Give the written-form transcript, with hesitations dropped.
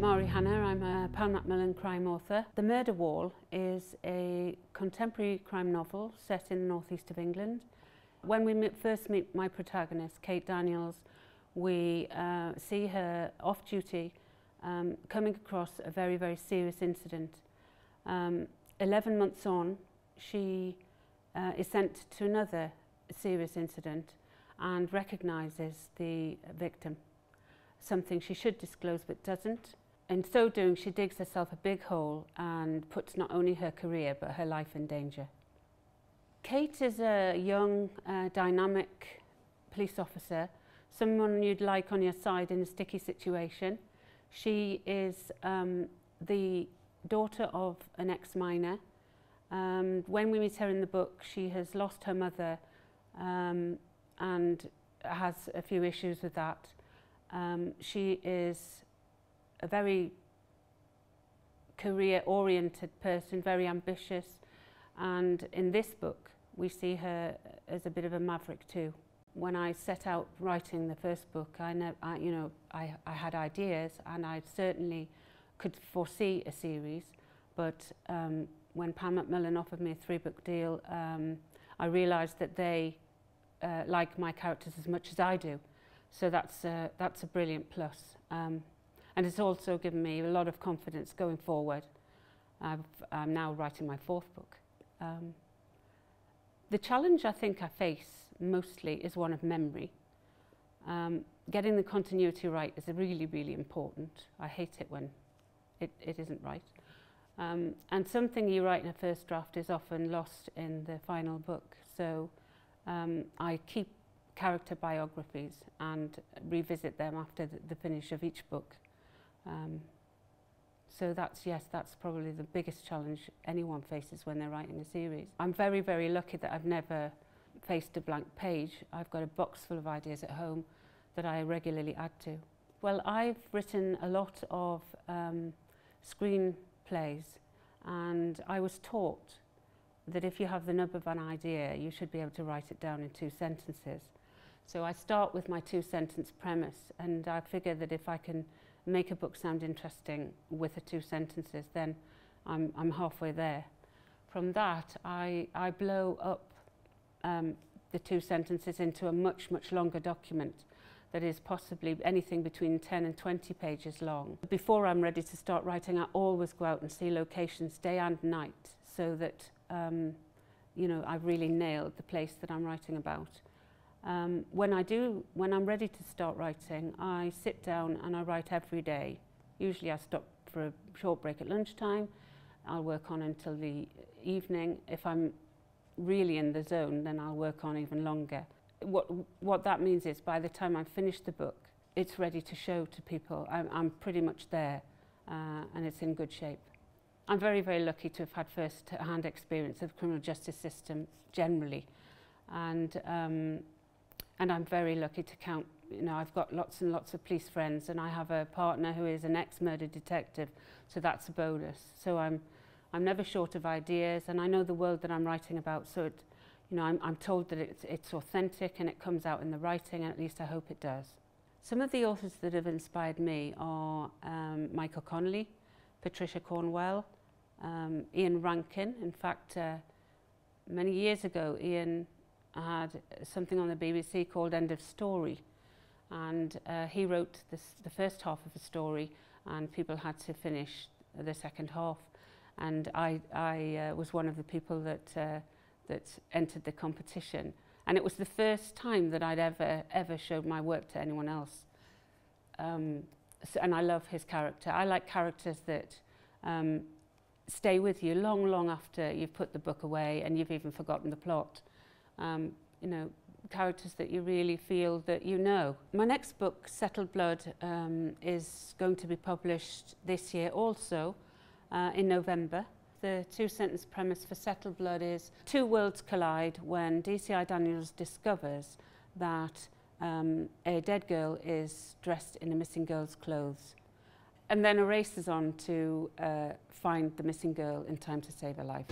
Mari Hannah. I'm a Pan Macmillan crime author. The Murder Wall is a contemporary crime novel set in the northeast of England. When we first meet my protagonist, Kate Daniels, we see her off duty coming across a very, very serious incident. 11 months on, she is sent to another serious incident and recognises the victim, something she should disclose but doesn't. In so doing, she digs herself a big hole and puts not only her career but her life in danger. Kate is a young, dynamic police officer, someone you'd like on your side in a sticky situation. She is the daughter of an ex-miner. When we meet her in the book, she has lost her mother and has a few issues with that. She is a very career-oriented person, very ambitious, and in this book we see her as a bit of a maverick too. When I set out writing the first book, I had ideas and I certainly could foresee a series, but when Pan Macmillan offered me a 3-book deal, I realised that they like my characters as much as I do. So that's a brilliant plus. And it's also given me a lot of confidence going forward. I'm now writing my 4th book. The challenge I think I face mostly is one of memory. Getting the continuity right is really, really important. I hate it when it isn't right. And something you write in a first draft is often lost in the final book. So I keep character biographies and revisit them after the finish of each book. So that's probably the biggest challenge anyone faces when they're writing a series. I'm very, very lucky that I've never faced a blank page. I've got a box full of ideas at home that I regularly add to. Well, I've written a lot of screenplays, and I was taught that if you have the nub of an idea, you should be able to write it down in 2 sentences. So I start with my 2-sentence premise, and I figure that if I can make a book sound interesting with the 2 sentences, then I'm halfway there. From that, I blow up the 2 sentences into a much, much longer document that is possibly anything between 10 and 20 pages long. Before I'm ready to start writing, I always go out and see locations day and night so that I've really nailed the place that I'm writing about. When I'm ready to start writing, I sit down and I write every day. Usually I stop for a short break at lunchtime. I'll work on until the evening. If I'm really in the zone, then I'll work on even longer. What that means is by the time I've finished the book, it's ready to show to people. I'm pretty much there and it's in good shape. I'm very, very lucky to have had first-hand experience of the criminal justice system generally. And I'm very lucky to count, I've got lots and lots of police friends, and I have a partner who is an ex-murder detective, so that's a bonus. So I'm never short of ideas, and I know the world that I'm writing about, so I'm told that it's authentic and it comes out in the writing, and at least I hope it does. Some of the authors that have inspired me are Michael Connelly, Patricia Cornwell, Ian Rankin. In fact, many years ago, Ian had something on the BBC called End of Story, and he wrote the first half of a story and people had to finish the second half, and I was one of the people that entered the competition, and it was the first time that I'd ever showed my work to anyone else. And I love his character. I like characters that stay with you long after you've put the book away and you've even forgotten the plot. Characters that you really feel that you know. My next book, Settled Blood, is going to be published this year also, in November. The 2-sentence premise for Settled Blood is 2 worlds collide when DCI Daniels discovers that a dead girl is dressed in a missing girl's clothes, and then races on to find the missing girl in time to save her life.